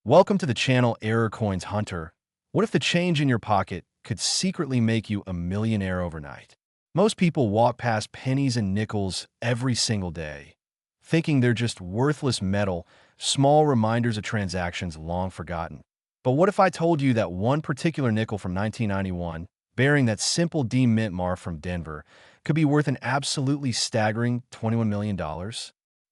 Welcome to the channel Error Coins Hunter. What if the change in your pocket could secretly make you a millionaire overnight? Most people walk past pennies and nickels every single day, thinking they're just worthless metal, small reminders of transactions long forgotten. But what if I told you that one particular nickel from 1991, bearing that simple D mint mark from Denver, could be worth an absolutely staggering $21 million?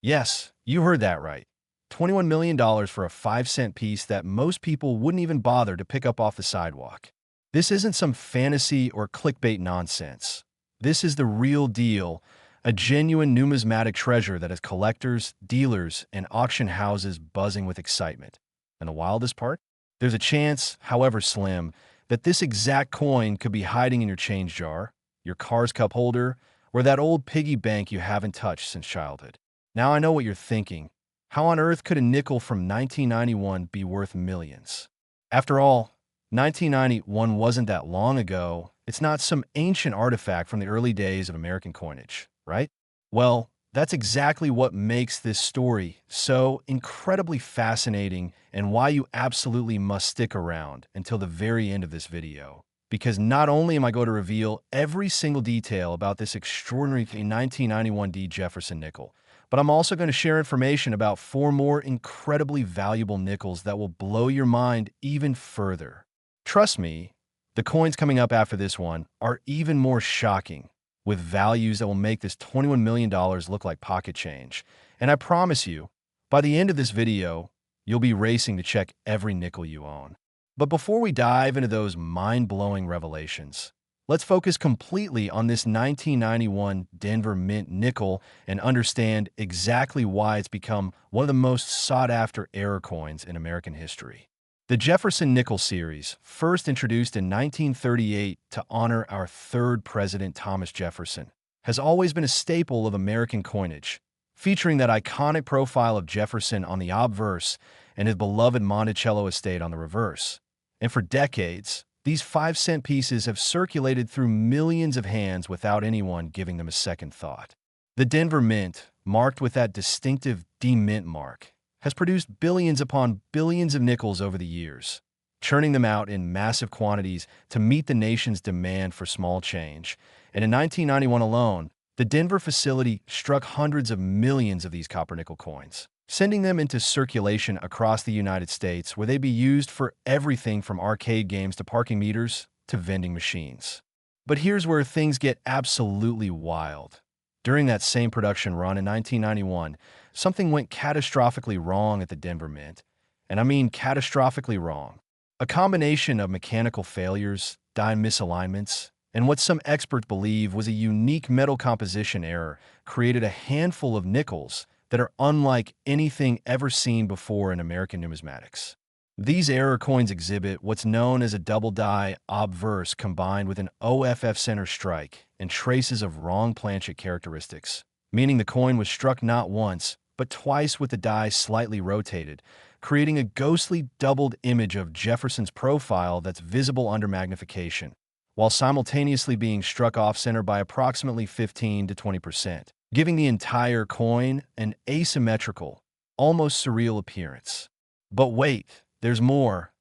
Yes, you heard that right. $21 million for a 5-cent piece that most people wouldn't even bother to pick up off the sidewalk. This isn't some fantasy or clickbait nonsense. This is the real deal, a genuine numismatic treasure that has collectors, dealers, and auction houses buzzing with excitement. And the wildest part? There's a chance, however slim, that this exact coin could be hiding in your change jar, your car's cup holder, or that old piggy bank you haven't touched since childhood. Now I know what you're thinking. How on earth could a nickel from 1991 be worth millions? After all, 1991 wasn't that long ago. It's not some ancient artifact from the early days of American coinage, right? Well, that's exactly what makes this story so incredibly fascinating and why you absolutely must stick around until the very end of this video. Because not only am I going to reveal every single detail about this extraordinary 1991 D Jefferson Nickel, but I'm also going to share information about 4 more incredibly valuable nickels that will blow your mind even further. Trust me, the coins coming up after this one are even more shocking, with values that will make this $21 million look like pocket change. And I promise you, by the end of this video, you'll be racing to check every nickel you own. But before we dive into those mind-blowing revelations, let's focus completely on this 1991 Denver Mint nickel and understand exactly why it's become one of the most sought-after error coins in American history. The Jefferson Nickel series, first introduced in 1938 to honor our third president Thomas Jefferson, has always been a staple of American coinage, featuring that iconic profile of Jefferson on the obverse and his beloved Monticello estate on the reverse. And for decades, these 5-cent pieces have circulated through millions of hands without anyone giving them a second thought. The Denver Mint, marked with that distinctive D mint mark, has produced billions upon billions of nickels over the years, churning them out in massive quantities to meet the nation's demand for small change. And in 1991 alone, the Denver facility struck hundreds of millions of these copper-nickel coins, sending them into circulation across the United States, where they'd be used for everything from arcade games to parking meters to vending machines. But here's where things get absolutely wild. During that same production run in 1991, something went catastrophically wrong at the Denver Mint. And I mean catastrophically wrong. A combination of mechanical failures, die misalignments, and what some experts believe was a unique metal composition error created a handful of nickels that are unlike anything ever seen before in American numismatics. These error coins exhibit what's known as a double die obverse combined with an OFF center strike and traces of wrong planchet characteristics, meaning the coin was struck not once, but twice with the die slightly rotated, creating a ghostly doubled image of Jefferson's profile that's visible under magnification, while simultaneously being struck off-center by approximately 15 to 20%. Giving the entire coin an asymmetrical, almost surreal appearance. But wait, there's more.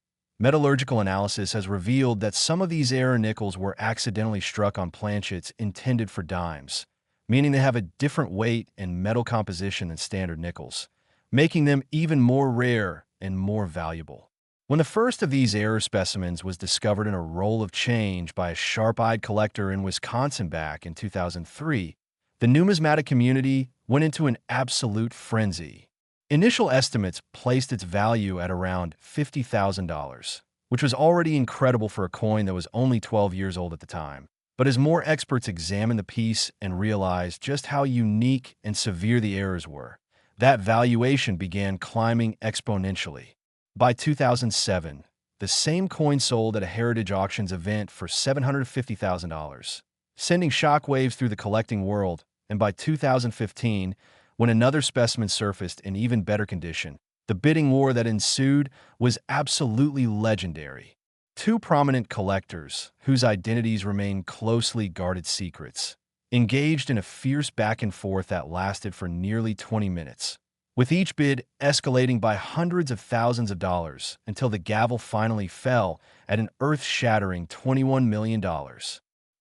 Metallurgical analysis has revealed that some of these error nickels were accidentally struck on planchets intended for dimes, meaning they have a different weight and metal composition than standard nickels, making them even more rare and more valuable. When the first of these error specimens was discovered in a roll of change by a sharp-eyed collector in Wisconsin back in 2003, the numismatic community went into an absolute frenzy. Initial estimates placed its value at around $50,000, which was already incredible for a coin that was only 12 years old at the time. But as more experts examined the piece and realized just how unique and severe the errors were, that valuation began climbing exponentially. By 2007, the same coin sold at a Heritage Auctions event for $750,000, sending shockwaves through the collecting world. And by 2015, when another specimen surfaced in even better condition, the bidding war that ensued was absolutely legendary. 2 prominent collectors, whose identities remain closely guarded secrets, engaged in a fierce back and forth that lasted for nearly 20 minutes, with each bid escalating by hundreds of thousands of dollars until the gavel finally fell at an earth-shattering $21 million.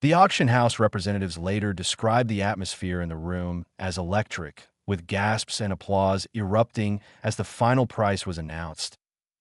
The auction house representatives later described the atmosphere in the room as electric, with gasps and applause erupting as the final price was announced.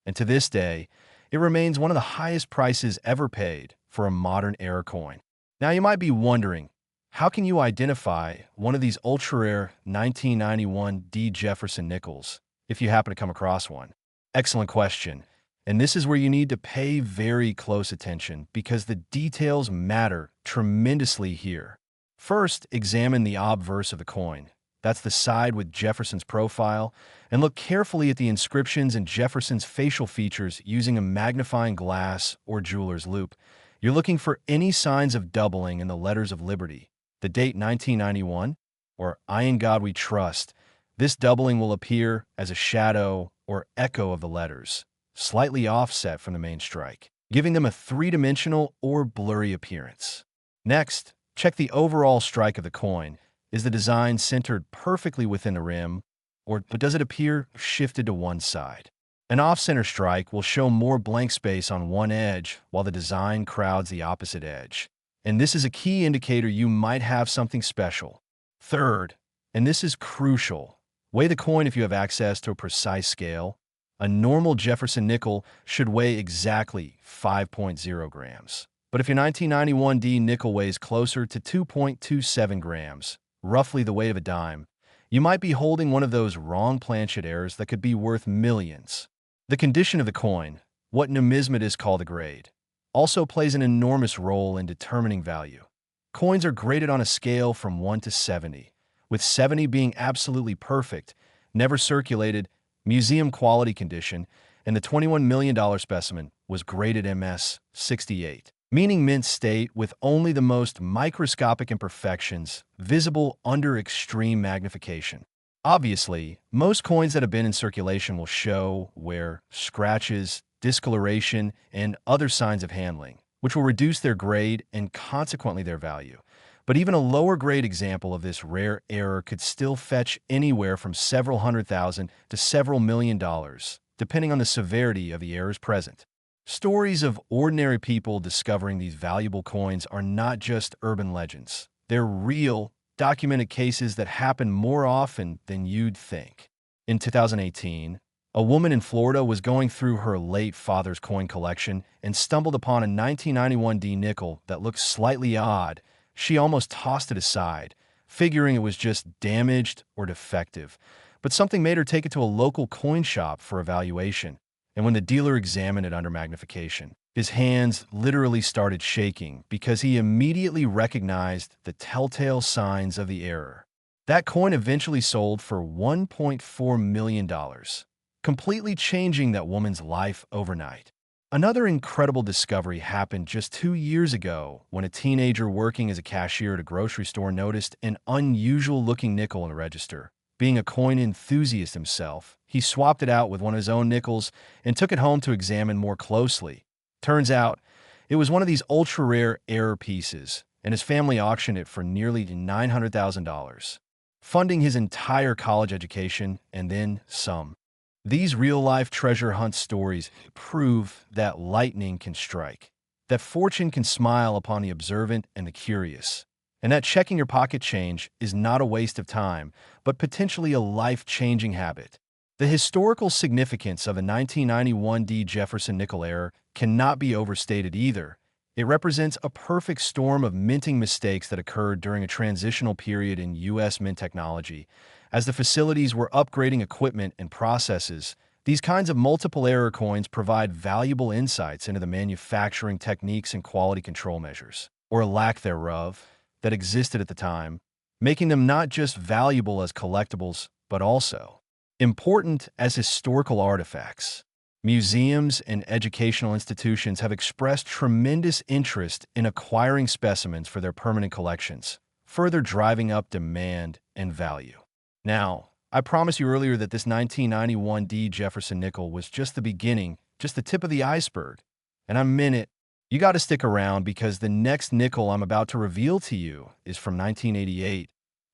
And to this day, it remains one of the highest prices ever paid for a modern era coin. Now you might be wondering, how can you identify one of these ultra-rare 1991 D Jefferson Nickels if you happen to come across one? Excellent question. And this is where you need to pay very close attention because the details matter tremendously here. First, examine the obverse of the coin. That's the side with Jefferson's profile, and look carefully at the inscriptions and Jefferson's facial features using a magnifying glass or jeweler's loupe. You're looking for any signs of doubling in the letters of liberty. The date 1991, or I in God We Trust. This doubling will appear as a shadow or echo of the letters, slightly offset from the main strike, giving them a three-dimensional or blurry appearance. Next, check the overall strike of the coin. Is the design centered perfectly within the rim, or does it appear shifted to one side? An off-center strike will show more blank space on one edge while the design crowds the opposite edge. And this is a key indicator you might have something special. Third, and this is crucial, weigh the coin if you have access to a precise scale. A normal Jefferson nickel should weigh exactly 5.0 grams. But if your 1991 D nickel weighs closer to 2.27 grams, roughly the weight of a dime, you might be holding one of those wrong planchet errors that could be worth millions. The condition of the coin, what numismatists call the grade, also plays an enormous role in determining value. Coins are graded on a scale from 1 to 70, with 70 being absolutely perfect, never circulated, museum quality condition, and the $21 million specimen was graded MS 68. Meaning mint state with only the most microscopic imperfections visible under extreme magnification. Obviously, most coins that have been in circulation will show wear, scratches, discoloration, and other signs of handling, which will reduce their grade and consequently their value. But even a lower grade example of this rare error could still fetch anywhere from several $100,000 to several $1 million, depending on the severity of the errors present. Stories of ordinary people discovering these valuable coins are not just urban legends. They're real, documented cases that happen more often than you'd think. In 2018, a woman in Florida was going through her late father's coin collection and stumbled upon a 1991 D nickel that looked slightly odd. She almost tossed it aside, figuring it was just damaged or defective. But something made her take it to a local coin shop for evaluation. And when the dealer examined it under magnification, his hands literally started shaking because he immediately recognized the telltale signs of the error. That coin eventually sold for $1.4 million, completely changing that woman's life overnight. Another incredible discovery happened just 2 years ago when a teenager working as a cashier at a grocery store noticed an unusual-looking nickel in the register. Being a coin enthusiast himself, he swapped it out with one of his own nickels and took it home to examine more closely. Turns out, it was one of these ultra-rare error pieces, and his family auctioned it for nearly $900,000, funding his entire college education and then some. These real-life treasure hunt stories prove that lightning can strike, that fortune can smile upon the observant and the curious, and that checking your pocket change is not a waste of time, but potentially a life-changing habit. The historical significance of a 1991 D Jefferson Nickel error cannot be overstated either. It represents a perfect storm of minting mistakes that occurred during a transitional period in U.S. mint technology. As the facilities were upgrading equipment and processes, these kinds of multiple error coins provide valuable insights into the manufacturing techniques and quality control measures, or lack thereof, that existed at the time, making them not just valuable as collectibles, but also important as historical artifacts. Museums and educational institutions have expressed tremendous interest in acquiring specimens for their permanent collections, further driving up demand and value. Now, I promised you earlier that this 1991 D Jefferson Nickel was just the beginning, just the tip of the iceberg, and I meant it. You got to stick around because the next nickel I'm about to reveal to you is from 1988.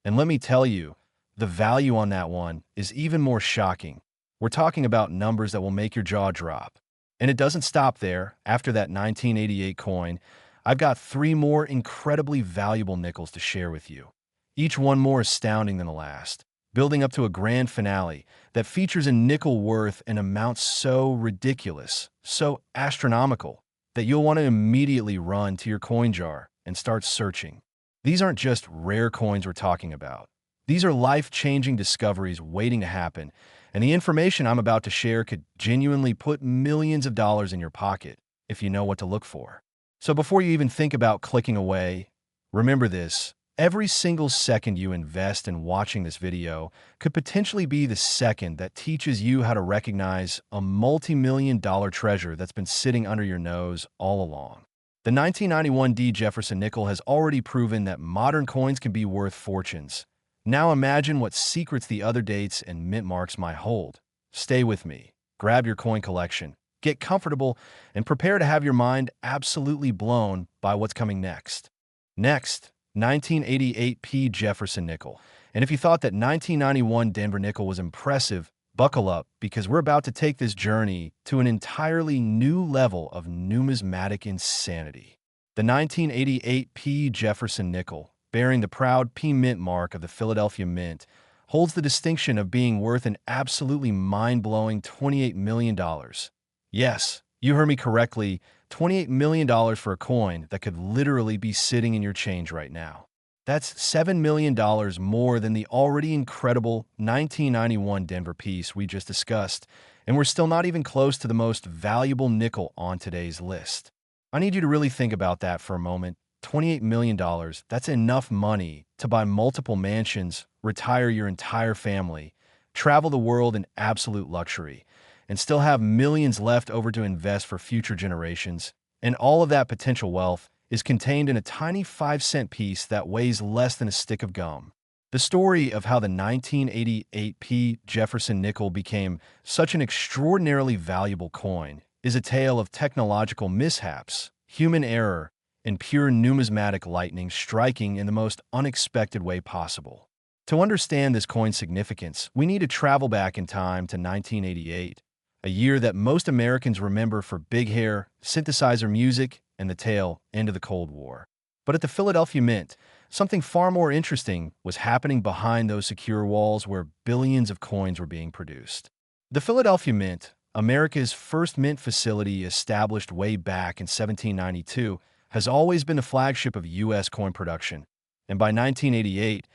And let me tell you, the value on that one is even more shocking. We're talking about numbers that will make your jaw drop. And it doesn't stop there. After that 1988 coin, I've got three more incredibly valuable nickels to share with you, each one more astounding than the last, building up to a grand finale that features a nickel worth an amount so ridiculous, so astronomical, that you'll want to immediately run to your coin jar and start searching. These aren't just rare coins we're talking about. These are life-changing discoveries waiting to happen, and the information I'm about to share could genuinely put millions of dollars in your pocket if you know what to look for. So before you even think about clicking away, remember this: every single second you invest in watching this video could potentially be the second that teaches you how to recognize a multi-million-dollar treasure that's been sitting under your nose all along. The 1991 D Jefferson Nickel has already proven that modern coins can be worth fortunes. Now imagine what secrets the other dates and mint marks might hold. Stay with me, grab your coin collection, get comfortable, and prepare to have your mind absolutely blown by what's coming next. Next, 1988 P Jefferson Nickel. And if you thought that 1991 Denver nickel was impressive, buckle up, because we're about to take this journey to an entirely new level of numismatic insanity. The 1988 P Jefferson Nickel, bearing the proud P Mint mark of the Philadelphia Mint, holds the distinction of being worth an absolutely mind-blowing $28 million. Yes, you heard me correctly, $28 million for a coin that could literally be sitting in your change right now. That's $7 million more than the already incredible 1991 Denver piece we just discussed, and we're still not even close to the most valuable nickel on today's list. I need you to really think about that for a moment. $28 million, that's enough money to buy multiple mansions, retire your entire family, travel the world in absolute luxury, and still have millions left over to invest for future generations. And all of that potential wealth is contained in a tiny 5-cent piece that weighs less than a stick of gum. The story of how the 1988 P Jefferson Nickel became such an extraordinarily valuable coin is a tale of technological mishaps, human error, and pure numismatic lightning striking in the most unexpected way possible. To understand this coin's significance, we need to travel back in time to 1988, a year that most Americans remember for big hair, synthesizer music, and the tail end of the Cold War. But at the Philadelphia Mint, something far more interesting was happening behind those secure walls where billions of coins were being produced. The Philadelphia Mint, America's first mint facility established way back in 1792, has always been the flagship of U.S. coin production, and by 1988,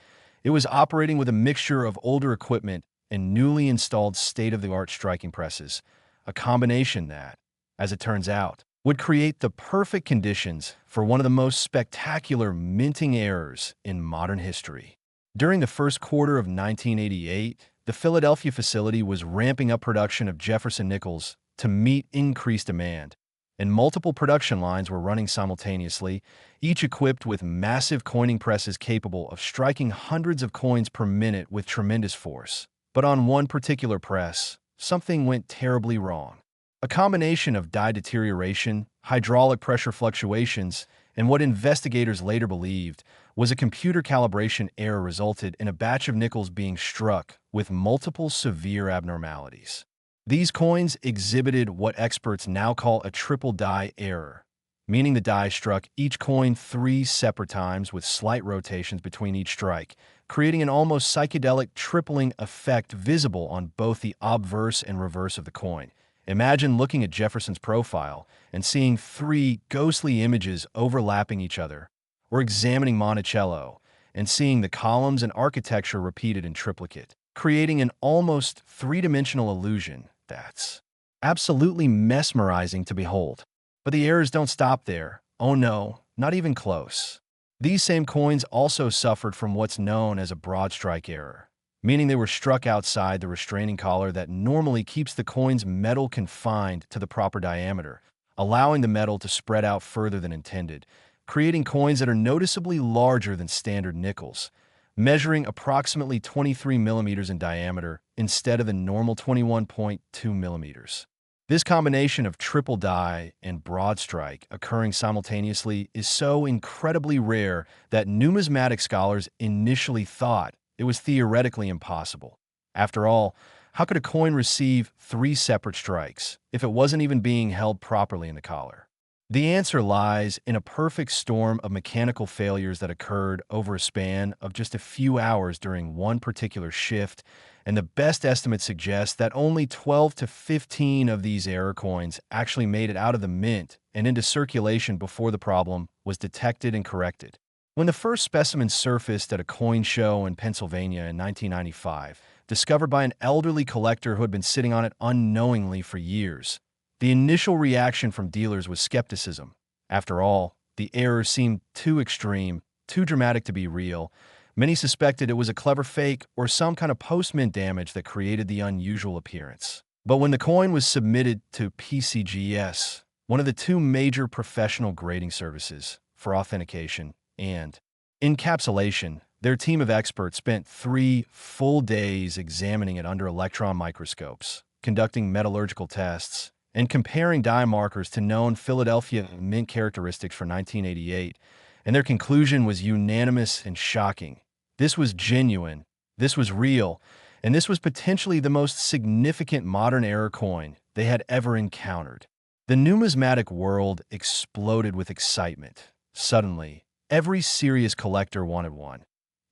it was operating with a mixture of older equipment and newly installed state-of-the-art striking presses, a combination that, as it turns out, would create the perfect conditions for one of the most spectacular minting errors in modern history. During the first quarter of 1988, the Philadelphia facility was ramping up production of Jefferson Nickels to meet increased demand, and multiple production lines were running simultaneously, each equipped with massive coining presses capable of striking hundreds of coins per minute with tremendous force. But on one particular press, something went terribly wrong. A combination of die deterioration, hydraulic pressure fluctuations, and what investigators later believed was a computer calibration error resulted in a batch of nickels being struck with multiple severe abnormalities. These coins exhibited what experts now call a triple die error, meaning the die struck each coin 3 separate times with slight rotations between each strike, creating an almost psychedelic tripling effect visible on both the obverse and reverse of the coin. Imagine looking at Jefferson's profile and seeing 3 ghostly images overlapping each other, or examining Monticello and seeing the columns and architecture repeated in triplicate, creating an almost 3-dimensional illusion that's absolutely mesmerizing to behold. But the errors don't stop there. Oh no, not even close. These same coins also suffered from what's known as a broad strike error, meaning they were struck outside the restraining collar that normally keeps the coin's metal confined to the proper diameter, allowing the metal to spread out further than intended, creating coins that are noticeably larger than standard nickels, measuring approximately 23 millimeters in diameter instead of the normal 21.2 millimeters. This combination of triple die and broad strike occurring simultaneously is so incredibly rare that numismatic scholars initially thought It was theoretically impossible. After all, how could a coin receive 3 separate strikes if it wasn't even being held properly in the collar? The answer lies in a perfect storm of mechanical failures that occurred over a span of just a few hours during one particular shift, and the best estimates suggest that only 12 to 15 of these error coins actually made it out of the mint and into circulation before the problem was detected and corrected. When the first specimen surfaced at a coin show in Pennsylvania in 1995, discovered by an elderly collector who had been sitting on it unknowingly for years, the initial reaction from dealers was skepticism. After all, the error seemed too extreme, too dramatic to be real. Many suspected it was a clever fake or some kind of post-mint damage that created the unusual appearance. But when the coin was submitted to PCGS, one of the 2 major professional grading services for authentication and encapsulation, their team of experts spent 3 full days examining it under electron microscopes, conducting metallurgical tests, and comparing dye markers to known Philadelphia mint characteristics for 1988, and their conclusion was unanimous and shocking. This was genuine, this was real, and this was potentially the most significant modern error coin they had ever encountered. The numismatic world exploded with excitement. Suddenly, every serious collector wanted one.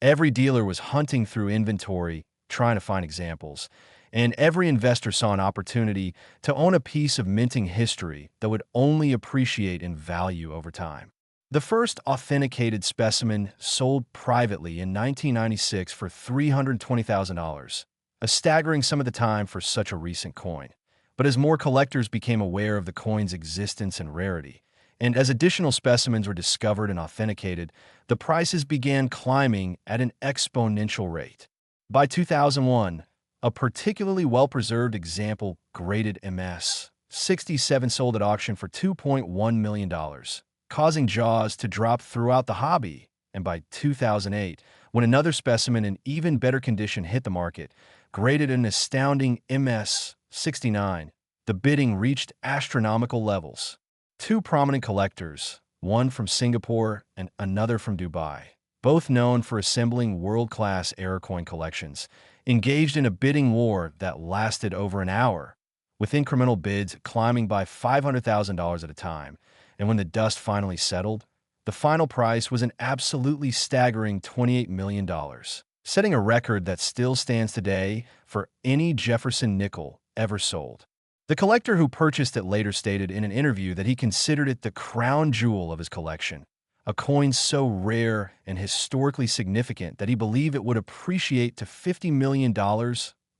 Every dealer was hunting through inventory, trying to find examples, and every investor saw an opportunity to own a piece of minting history that would only appreciate in value over time. The first authenticated specimen sold privately in 1996 for $320,000, a staggering sum at the time for such a recent coin. But as more collectors became aware of the coin's existence and rarity, and as additional specimens were discovered and authenticated, the prices began climbing at an exponential rate. By 2001, a particularly well-preserved example, graded MS-67, sold at auction for $2.1 million, causing jaws to drop throughout the hobby. And by 2008, when another specimen in even better condition hit the market, graded an astounding MS-69, the bidding reached astronomical levels. 2 prominent collectors, one from Singapore and another from Dubai, both known for assembling world-class error coin collections, engaged in a bidding war that lasted over an hour, with incremental bids climbing by $500,000 at a time. And when the dust finally settled, the final price was an absolutely staggering $28 million, setting a record that still stands today for any Jefferson nickel ever sold. The collector who purchased it later stated in an interview that he considered it the crown jewel of his collection, a coin so rare and historically significant that he believed it would appreciate to $50 million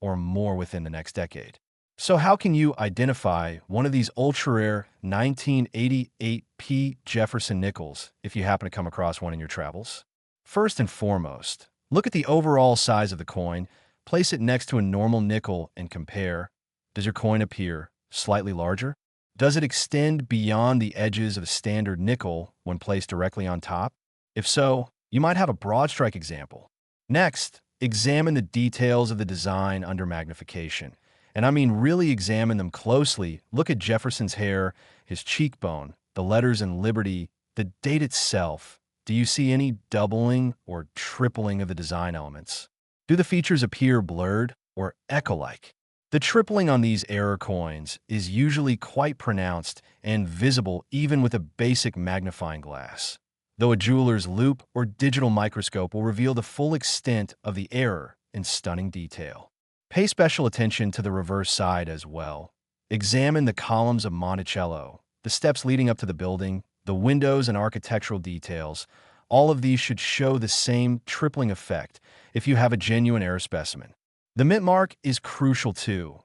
or more within the next decade. So how can you identify one of these ultra-rare 1988 P Jefferson Nickels if you happen to come across one in your travels? First and foremost, look at the overall size of the coin, place it next to a normal nickel and compare. Does your coin appear slightly larger? Does it extend beyond the edges of a standard nickel when placed directly on top? If so, you might have a broad strike example. Next, examine the details of the design under magnification. And I mean really examine them closely. Look at Jefferson's hair, his cheekbone, the letters in Liberty, the date itself. Do you see any doubling or tripling of the design elements? Do the features appear blurred or echo-like? The tripling on these error coins is usually quite pronounced and visible even with a basic magnifying glass, though a jeweler's loupe or digital microscope will reveal the full extent of the error in stunning detail. Pay special attention to the reverse side as well. Examine the columns of Monticello, the steps leading up to the building, the windows and architectural details. All of these should show the same tripling effect if you have a genuine error specimen. The mint mark is crucial too.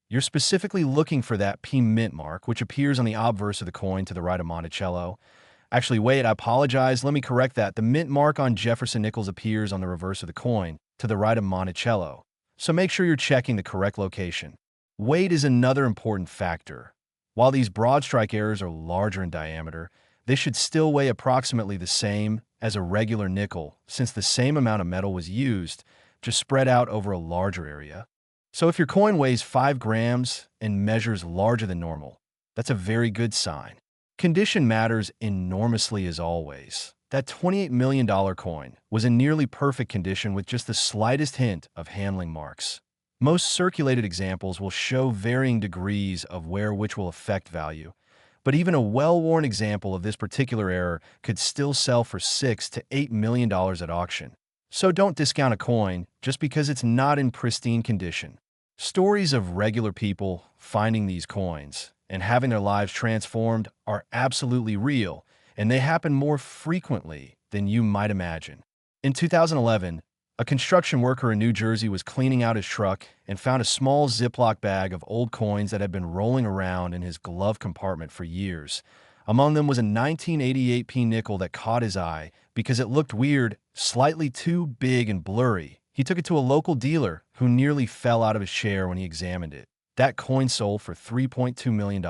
You're specifically looking for that P mint mark, which appears on the obverse of the coin to the right of Monticello. Actually, wait, I apologize. Let me correct that. The mint mark on Jefferson Nickels appears on the reverse of the coin to the right of Monticello. So make sure you're checking the correct location. Weight is another important factor. While these broad strike errors are larger in diameter, they should still weigh approximately the same as a regular nickel, since the same amount of metal was used, just spread out over a larger area. So if your coin weighs 5 grams and measures larger than normal, that's a very good sign. Condition matters enormously as always. That $28 million coin was in nearly perfect condition with just the slightest hint of handling marks. Most circulated examples will show varying degrees of wear which will affect value, but even a well-worn example of this particular error could still sell for $6 to $8 million at auction. So don't discount a coin just because it's not in pristine condition. Stories of regular people finding these coins and having their lives transformed are absolutely real, and they happen more frequently than you might imagine. In 2011, a construction worker in New Jersey was cleaning out his truck and found a small Ziploc bag of old coins that had been rolling around in his glove compartment for years. Among them was a 1988 P nickel that caught his eye because it looked weird, slightly too big and blurry. He took it to a local dealer who nearly fell out of his chair when he examined it. That coin sold for $3.2 million,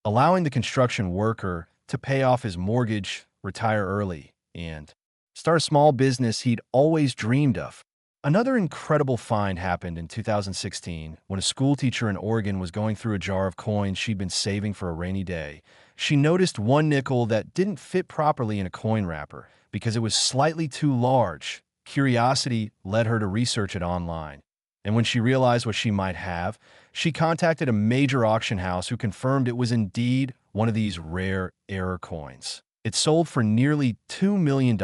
allowing the construction worker to pay off his mortgage, retire early, and start a small business he'd always dreamed of. Another incredible find happened in 2016 when a schoolteacher in Oregon was going through a jar of coins she'd been saving for a rainy day. She noticed one nickel that didn't fit properly in a coin wrapper because it was slightly too large. Curiosity led her to research it online, and when she realized what she might have, she contacted a major auction house who confirmed it was indeed one of these rare error coins. It sold for nearly $2 million,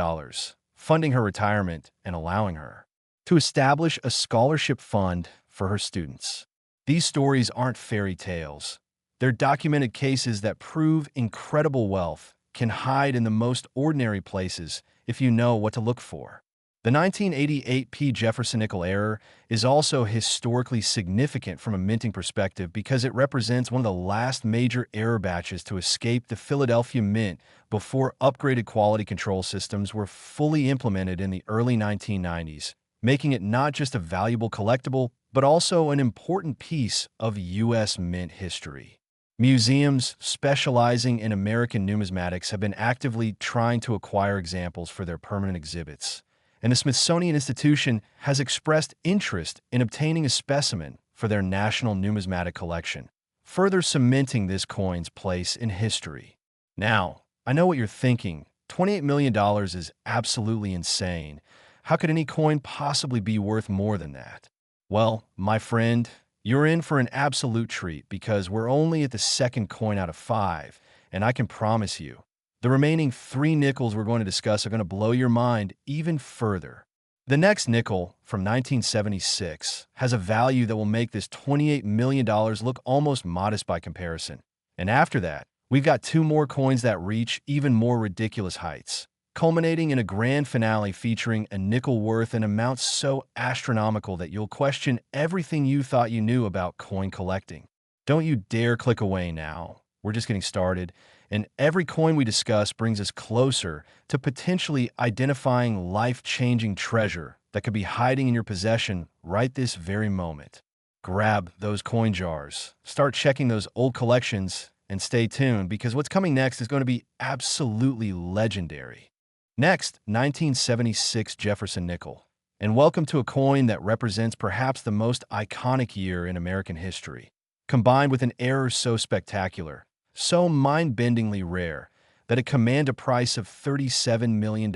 funding her retirement and allowing her to establish a scholarship fund for her students. These stories aren't fairy tales. They're documented cases that prove incredible wealth can hide in the most ordinary places if you know what to look for. The 1988 P Jefferson Nickel error is also historically significant from a minting perspective because it represents one of the last major error batches to escape the Philadelphia Mint before upgraded quality control systems were fully implemented in the early 1990s, making it not just a valuable collectible, but also an important piece of U.S. Mint history. Museums specializing in American numismatics have been actively trying to acquire examples for their permanent exhibits, and the Smithsonian Institution has expressed interest in obtaining a specimen for their national numismatic collection, further cementing this coin's place in history. Now, I know what you're thinking. $28 million is absolutely insane. How could any coin possibly be worth more than that? Well, my friend, you're in for an absolute treat because we're only at the second coin out of 5, and I can promise you, the remaining 3 nickels we're going to discuss are going to blow your mind even further. The next nickel, from 1976, has a value that will make this $28 million look almost modest by comparison. And after that, we've got 2 more coins that reach even more ridiculous heights, culminating in a grand finale featuring a nickel worth an amount so astronomical that you'll question everything you thought you knew about coin collecting. Don't you dare click away now. We're just getting started, and every coin we discuss brings us closer to potentially identifying life-changing treasure that could be hiding in your possession right this very moment. Grab those coin jars, start checking those old collections, and stay tuned because what's coming next is going to be absolutely legendary. Next, 1976 Jefferson Nickel. And welcome to a coin that represents perhaps the most iconic year in American history, combined with an error so spectacular, so mind-bendingly rare, that it commanded a price of $37 million.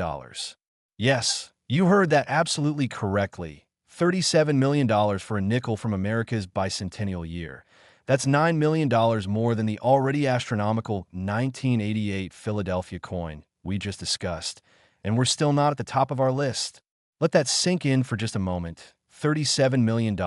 Yes, you heard that absolutely correctly. $37 million for a nickel from America's bicentennial year. That's $9 million more than the already astronomical 1988 Philadelphia coin we just discussed. And we're still not at the top of our list. Let that sink in for just a moment. $37 million.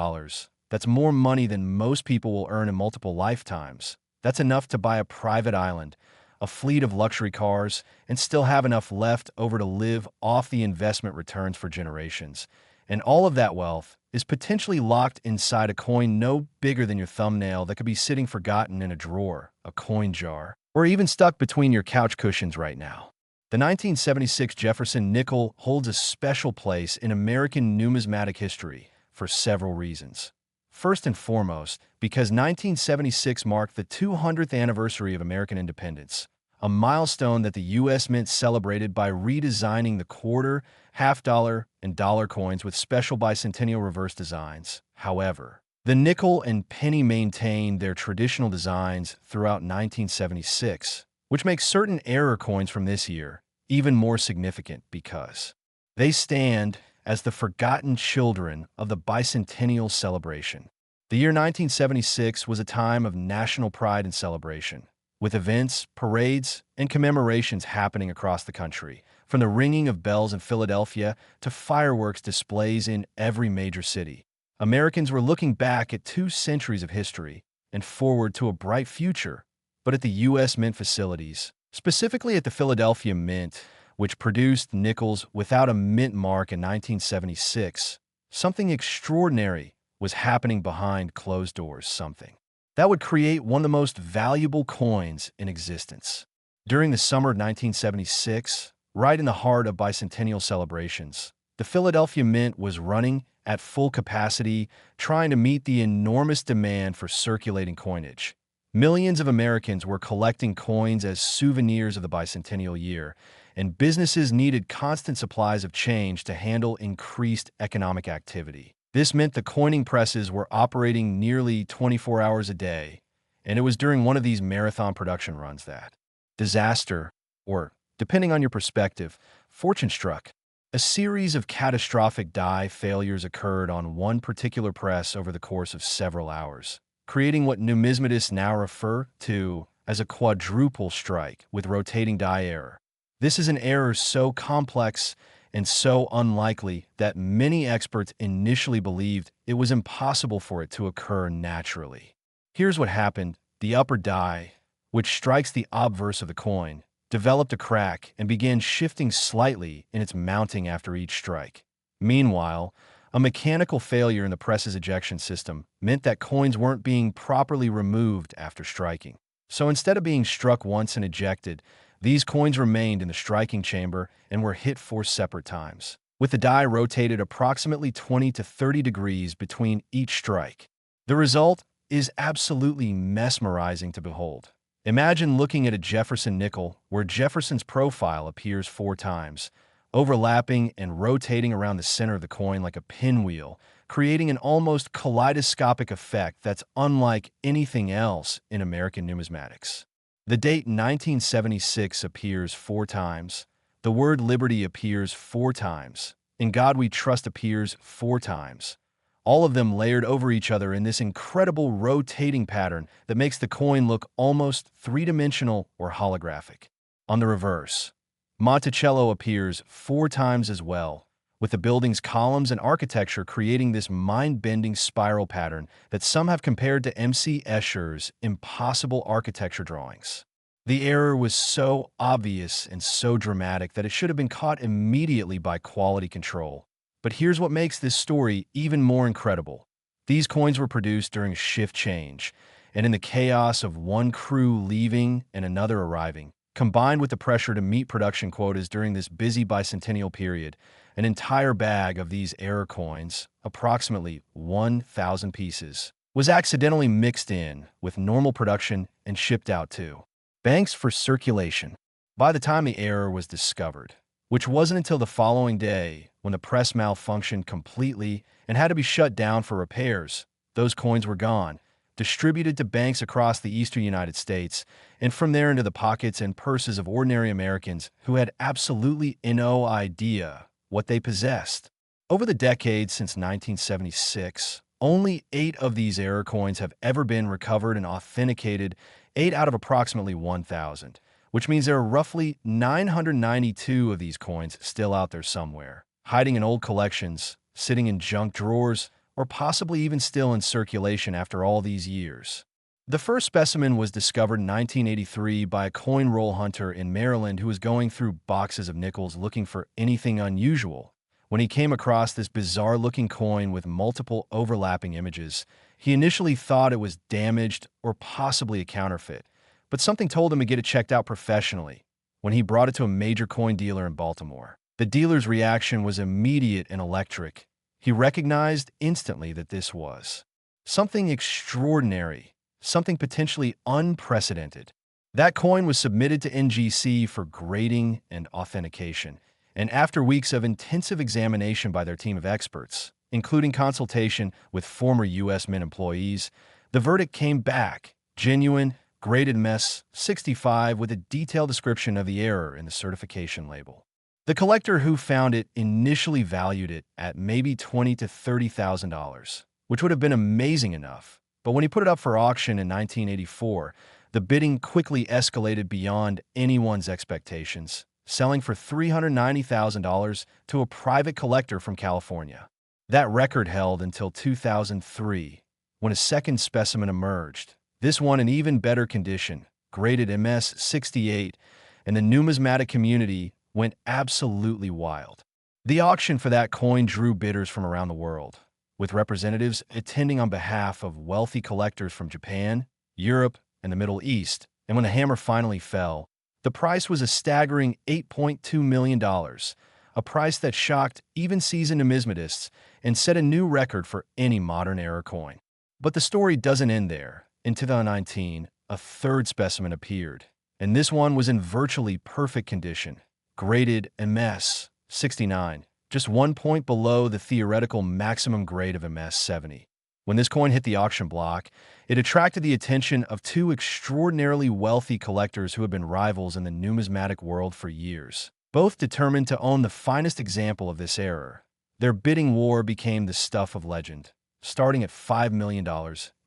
That's more money than most people will earn in multiple lifetimes. That's enough to buy a private island, a fleet of luxury cars, and still have enough left over to live off the investment returns for generations. And all of that wealth is potentially locked inside a coin no bigger than your thumbnail that could be sitting forgotten in a drawer, a coin jar, or even stuck between your couch cushions right now. The 1976 Jefferson Nickel holds a special place in American numismatic history for several reasons. First and foremost, because 1976 marked the 200th anniversary of American independence, a milestone that the U.S. Mint celebrated by redesigning the quarter, half-dollar, and dollar coins with special bicentennial reverse designs. However, the nickel and penny maintained their traditional designs throughout 1976, which makes certain error coins from this year even more significant because they stand as the forgotten children of the bicentennial celebration. The year 1976 was a time of national pride and celebration, with events, parades, and commemorations happening across the country, from the ringing of bells in Philadelphia to fireworks displays in every major city. Americans were looking back at 2 centuries of history and forward to a bright future. But at the U.S. Mint facilities, specifically at the Philadelphia Mint, which produced nickels without a mint mark in 1976, something extraordinary was happening behind closed doors, something that would create one of the most valuable coins in existence. During the summer of 1976, right in the heart of bicentennial celebrations, the Philadelphia Mint was running at full capacity, trying to meet the enormous demand for circulating coinage. Millions of Americans were collecting coins as souvenirs of the bicentennial year, and businesses needed constant supplies of change to handle increased economic activity. This meant the coining presses were operating nearly 24 hours a day, and it was during one of these marathon production runs that disaster, or, depending on your perspective, fortune struck. A series of catastrophic die failures occurred on one particular press over the course of several hours, creating what numismatists now refer to as a quadruple strike with rotating die error. This is an error so complex and so unlikely that many experts initially believed it was impossible for it to occur naturally. Here's what happened. The upper die, which strikes the obverse of the coin, developed a crack and began shifting slightly in its mounting after each strike. Meanwhile, a mechanical failure in the press's ejection system meant that coins weren't being properly removed after striking. So instead of being struck once and ejected, these coins remained in the striking chamber and were hit 4 separate times, with the die rotated approximately 20 to 30 degrees between each strike. The result is absolutely mesmerizing to behold. Imagine looking at a Jefferson nickel where Jefferson's profile appears 4 times, overlapping and rotating around the center of the coin like a pinwheel, creating an almost kaleidoscopic effect that's unlike anything else in American numismatics. The date 1976 appears 4 times, the word liberty appears 4 times, In God We Trust appears 4 times, all of them layered over each other in this incredible rotating pattern that makes the coin look almost 3-dimensional or holographic. On the reverse, Monticello appears 4 times as well, with the building's columns and architecture creating this mind-bending spiral pattern that some have compared to M.C. Escher's impossible architecture drawings. The error was so obvious and so dramatic that it should have been caught immediately by quality control. But here's what makes this story even more incredible. These coins were produced during a shift change, and in the chaos of one crew leaving and another arriving, combined with the pressure to meet production quotas during this busy bicentennial period, an entire bag of these error coins, approximately 1,000 pieces, was accidentally mixed in with normal production and shipped out to banks for circulation. By the time the error was discovered, which wasn't until the following day when the press malfunctioned completely and had to be shut down for repairs, those coins were gone, distributed to banks across the eastern United States, and from there into the pockets and purses of ordinary Americans who had absolutely no idea what they possessed. Over the decades since 1976, only 8 of these error coins have ever been recovered and authenticated, 8 out of approximately 1,000, which means there are roughly 992 of these coins still out there somewhere, hiding in old collections, sitting in junk drawers, or possibly even still in circulation after all these years. The first specimen was discovered in 1983 by a coin roll hunter in Maryland who was going through boxes of nickels looking for anything unusual. When he came across this bizarre-looking coin with multiple overlapping images, he initially thought it was damaged or possibly a counterfeit, but something told him to get it checked out professionally. When he brought it to a major coin dealer in Baltimore, the dealer's reaction was immediate and electric. He recognized instantly that this was something extraordinary, something potentially unprecedented. That coin was submitted to NGC for grading and authentication, and after weeks of intensive examination by their team of experts, including consultation with former U.S. Mint employees, the verdict came back: genuine, graded MS 65 with a detailed description of the error in the certification label. The collector who found it initially valued it at maybe $20,000 to $30,000, which would have been amazing enough. But when he put it up for auction in 1984, the bidding quickly escalated beyond anyone's expectations, selling for $390,000 to a private collector from California. That record held until 2003, when a second specimen emerged, this one in even better condition, graded MS 68, and the numismatic community went absolutely wild. The auction for that coin drew bidders from around the world, with representatives attending on behalf of wealthy collectors from Japan, Europe, and the Middle East. And when the hammer finally fell, the price was a staggering $8.2 million, a price that shocked even seasoned numismatists and set a new record for any modern era coin. But the story doesn't end there. In 2019, a third specimen appeared, and this one was in virtually perfect condition, graded MS 69, just 1 point below the theoretical maximum grade of MS 70. When this coin hit the auction block, it attracted the attention of two extraordinarily wealthy collectors who had been rivals in the numismatic world for years, both determined to own the finest example of this error. Their bidding war became the stuff of legend, starting at $5 million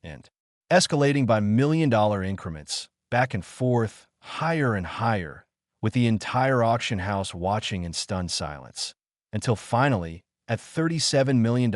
and escalating by million-dollar increments, back and forth, higher and higher, with the entire auction house watching in stunned silence. Until finally, at $37 million,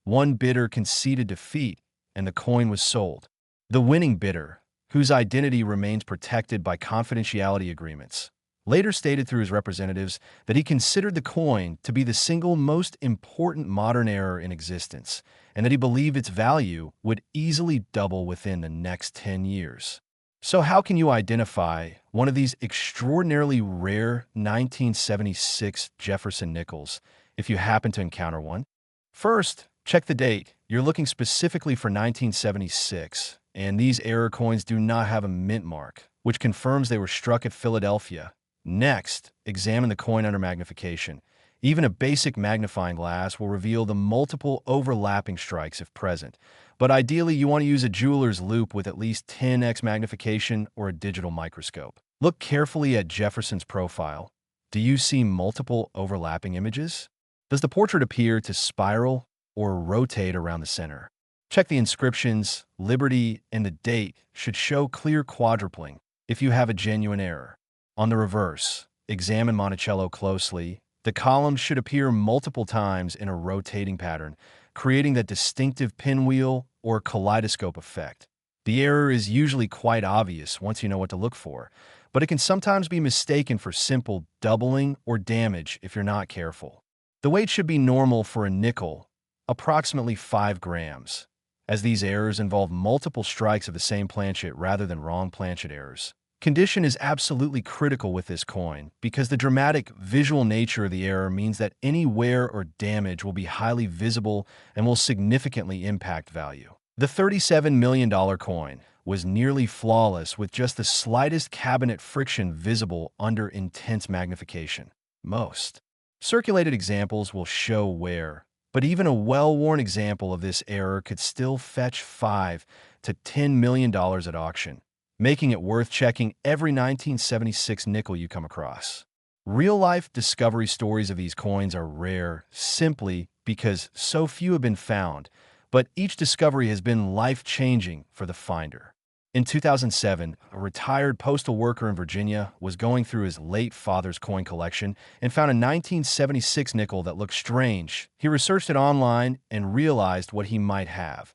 one bidder conceded defeat and the coin was sold. The winning bidder, whose identity remains protected by confidentiality agreements, later stated through his representatives that he considered the coin to be the single most important modern error in existence, and that he believed its value would easily double within the next 10 years. So how can you identify one of these extraordinarily rare 1976 Jefferson Nickels if you happen to encounter one? First, check the date. You're looking specifically for 1976, and these error coins do not have a mint mark, which confirms they were struck at Philadelphia. Next, examine the coin under magnification. Even a basic magnifying glass will reveal the multiple overlapping strikes if present, but ideally you want to use a jeweler's loupe with at least 10x magnification or a digital microscope. Look carefully at Jefferson's profile. Do you see multiple overlapping images? Does the portrait appear to spiral or rotate around the center? Check the inscriptions. Liberty and the date should show clear quadrupling if you have a genuine error. On the reverse, examine Monticello closely. The columns should appear multiple times in a rotating pattern, creating that distinctive pinwheel or kaleidoscope effect. The error is usually quite obvious once you know what to look for, but it can sometimes be mistaken for simple doubling or damage if you're not careful. The weight should be normal for a nickel, approximately 5 grams, as these errors involve multiple strikes of the same planchet rather than wrong planchet errors. Condition is absolutely critical with this coin because the dramatic visual nature of the error means that any wear or damage will be highly visible and will significantly impact value. The $37 million coin was nearly flawless with just the slightest cabinet friction visible under intense magnification. Most circulated examples will show wear, but even a well-worn example of this error could still fetch $5 to $10 million at auction, making it worth checking every 1976 nickel you come across. Real-life discovery stories of these coins are rare simply because so few have been found, but each discovery has been life-changing for the finder. In 2007, a retired postal worker in Virginia was going through his late father's coin collection and found a 1976 nickel that looked strange. He researched it online and realized what he might have.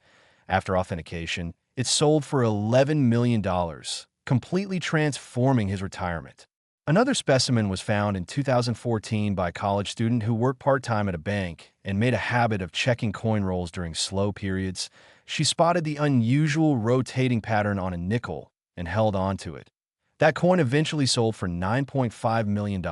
After authentication, it sold for $11 million, completely transforming his retirement. Another specimen was found in 2014 by a college student who worked part-time at a bank and made a habit of checking coin rolls during slow periods. She spotted the unusual rotating pattern on a nickel and held on to it. That coin eventually sold for $9.5 million,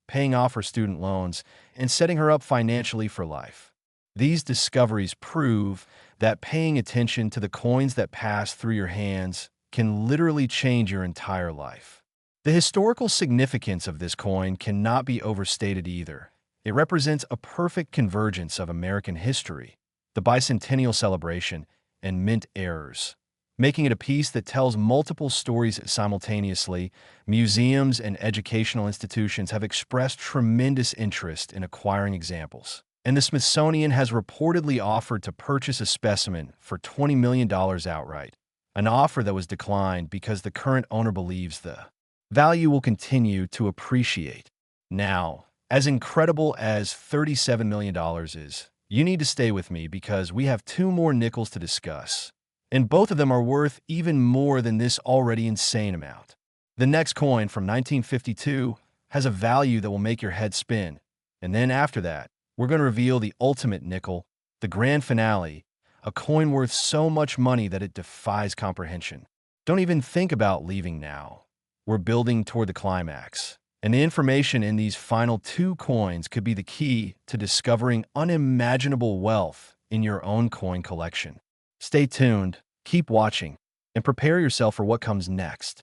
paying off her student loans and setting her up financially for life. These discoveries prove that paying attention to the coins that pass through your hands can literally change your entire life. The historical significance of this coin cannot be overstated either. It represents a perfect convergence of American history, the bicentennial celebration, and mint errors. making it a piece that tells multiple stories simultaneously. Museums and educational institutions have expressed tremendous interest in acquiring examples, and the Smithsonian has reportedly offered to purchase a specimen for $20 million outright, an offer that was declined because the current owner believes the value will continue to appreciate. Now, as incredible as $37 million is, you need to stay with me because we have two more nickels to discuss, and both of them are worth even more than this already insane amount. The next coin from 1952 has a value that will make your head spin, and then after that, we're going to reveal the ultimate nickel, the grand finale, a coin worth so much money that it defies comprehension. Don't even think about leaving now. We're building toward the climax, and the information in these final two coins could be the key to discovering unimaginable wealth in your own coin collection. Stay tuned, keep watching, and prepare yourself for what comes next.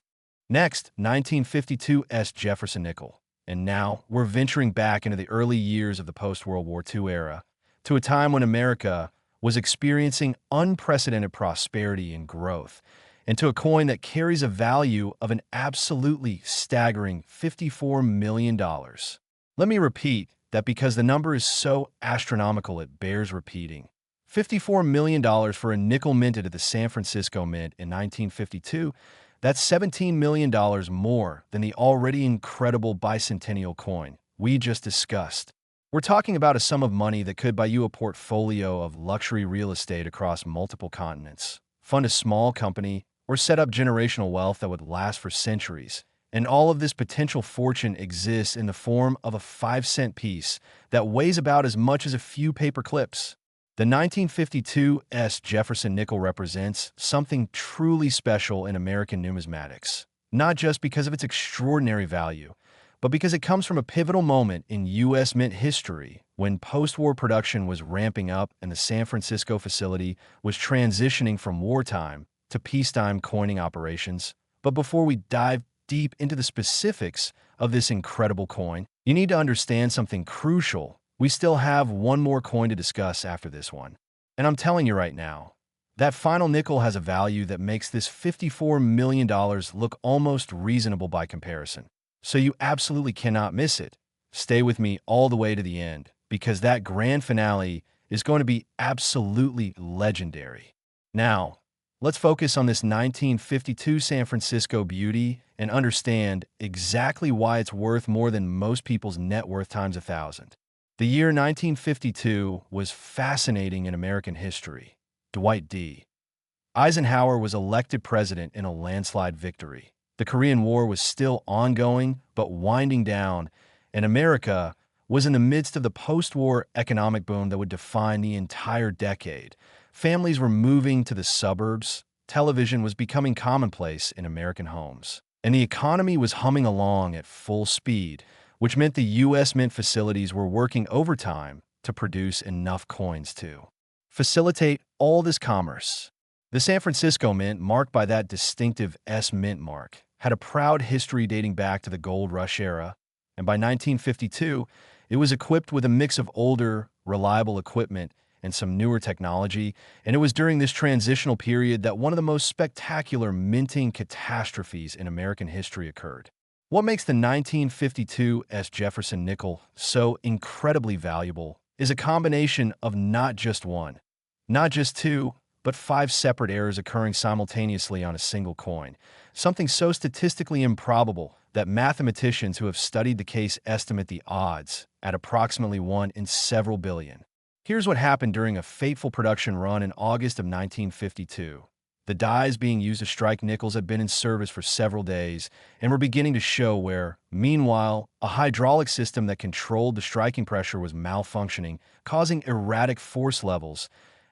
Next, 1952 S Jefferson Nickel. And now, we're venturing back into the early years of the post-World War II era, to a time when America was experiencing unprecedented prosperity and growth, and to a coin that carries a value of an absolutely staggering $54 million. Let me repeat that because the number is so astronomical it bears repeating. $54 million for a nickel minted at the San Francisco Mint in 1952, that's $17 million more than the already incredible bicentennial coin we just discussed. We're talking about a sum of money that could buy you a portfolio of luxury real estate across multiple continents, fund a small company, or set up generational wealth that would last for centuries. And all of this potential fortune exists in the form of a 5-cent piece that weighs about as much as a few paper clips. The 1952 S Jefferson Nickel represents something truly special in American numismatics, not just because of its extraordinary value, but because it comes from a pivotal moment in U.S. mint history when post-war production was ramping up and the San Francisco facility was transitioning from wartime to peacetime coining operations. But before we dive deep into the specifics of this incredible coin, you need to understand something crucial. We still have one more coin to discuss after this one. And I'm telling you right now, that final nickel has a value that makes this $54 million look almost reasonable by comparison. So you absolutely cannot miss it. Stay with me all the way to the end, because that grand finale is going to be absolutely legendary. Now, let's focus on this 1952 San Francisco beauty and understand exactly why it's worth more than most people's net worth times 1,000. The year 1952 was fascinating in American history. Dwight D. Eisenhower was elected president in a landslide victory. The Korean War was still ongoing, but winding down, and America was in the midst of the post-war economic boom that would define the entire decade. Families were moving to the suburbs, television was becoming commonplace in American homes, and the economy was humming along at full speed, which meant the U.S. Mint facilities were working overtime to produce enough coins to facilitate all this commerce. The San Francisco Mint, marked by that distinctive S Mint mark, had a proud history dating back to the Gold Rush era, and by 1952, it was equipped with a mix of older, reliable equipment and some newer technology, and it was during this transitional period that one of the most spectacular minting catastrophes in American history occurred. What makes the 1952 S Jefferson Nickel so incredibly valuable is a combination of not just one, not just two, but 5 separate errors occurring simultaneously on a single coin, something so statistically improbable that mathematicians who have studied the case estimate the odds at approximately 1 in several billion. Here's what happened during a fateful production run in August of 1952. The dies being used to strike nickels had been in service for several days and were beginning to show wear. Meanwhile, a hydraulic system that controlled the striking pressure was malfunctioning, causing erratic force levels.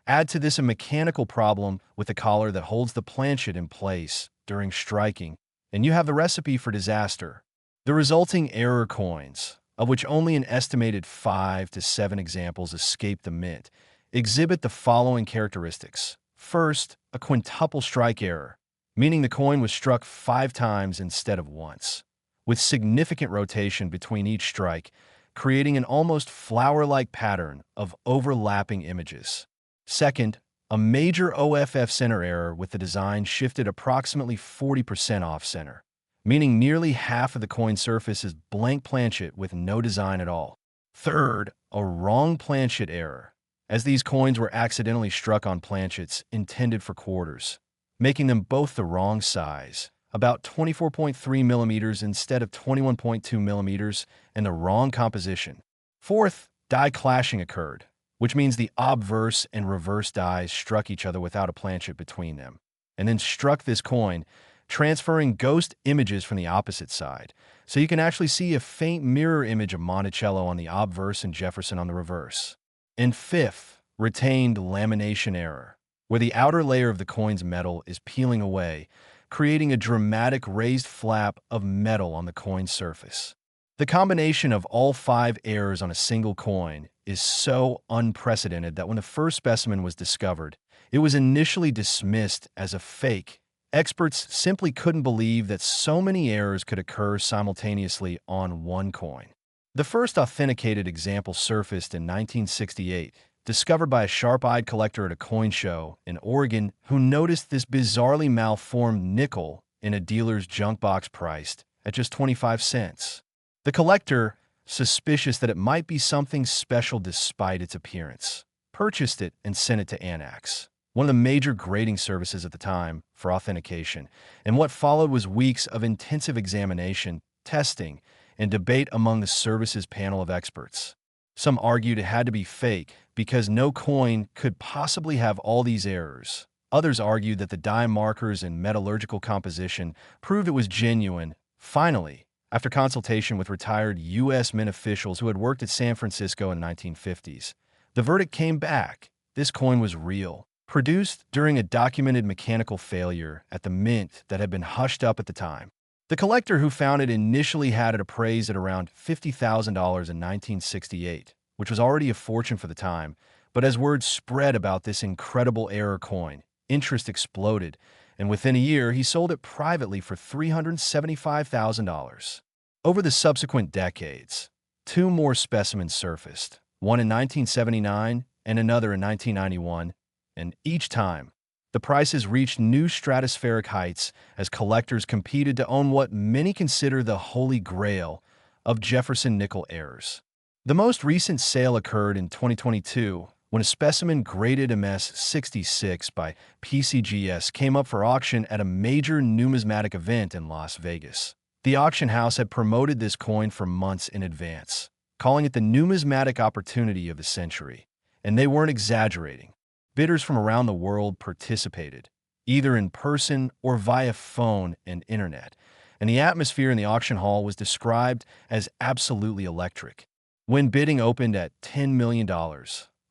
Add to this a mechanical problem with the collar that holds the planchet in place during striking, and you have the recipe for disaster. The resulting error coins, of which only an estimated 5 to 7 examples escaped the mint, exhibit the following characteristics. First, a quintuple strike error, meaning the coin was struck 5 times instead of once, with significant rotation between each strike, creating an almost flower-like pattern of overlapping images. Second, A major OFF center error with the design shifted approximately 40% off-center, meaning nearly half of the coin surface is blank planchet with no design at all. Third, a wrong planchet error, as these coins were accidentally struck on planchets intended for quarters, making them both the wrong size, about 24.3 millimeters instead of 21.2 millimeters, and the wrong composition. Fourth, die clashing occurred, which means the obverse and reverse dies struck each other without a planchet between them, and then struck this coin, transferring ghost images from the opposite side, so you can actually see a faint mirror image of Monticello on the obverse and Jefferson on the reverse. And fifth, retained lamination error, where the outer layer of the coin's metal is peeling away, creating a dramatic raised flap of metal on the coin's surface. The combination of all 5 errors on a single coin is so unprecedented that when the first specimen was discovered, it was initially dismissed as a fake. Experts simply couldn't believe that so many errors could occur simultaneously on one coin. The first authenticated example surfaced in 1968, discovered by a sharp-eyed collector at a coin show in Oregon who noticed this bizarrely malformed nickel in a dealer's junk box priced at just 25 cents. The collector, suspicious that it might be something special despite its appearance, purchased it and sent it to Annax, one of the major grading services at the time, for authentication, and what followed was weeks of intensive examination, testing, and debate among the service's panel of experts. Some argued it had to be fake because no coin could possibly have all these errors. Others argued that the die markers and metallurgical composition proved it was genuine. Finally, after consultation with retired U.S. Mint officials who had worked at San Francisco in the 1950s, the verdict came back. This coin was real, produced during a documented mechanical failure at the mint that had been hushed up at the time. The collector who found it initially had it appraised at around $50,000 in 1968, which was already a fortune for the time, but as word spread about this incredible error coin, interest exploded, and within a year he sold it privately for $375,000. Over the subsequent decades, 2 more specimens surfaced, one in 1979 and another in 1991, and each time, the prices reached new stratospheric heights as collectors competed to own what many consider the holy grail of Jefferson Nickel errors. The most recent sale occurred in 2022 when a specimen graded MS-66 by PCGS came up for auction at a major numismatic event in Las Vegas. The auction house had promoted this coin for months in advance, calling it the numismatic opportunity of the century, and they weren't exaggerating. Bidders from around the world participated, either in person or via phone and internet, and the atmosphere in the auction hall was described as absolutely electric. When bidding opened at $10 million,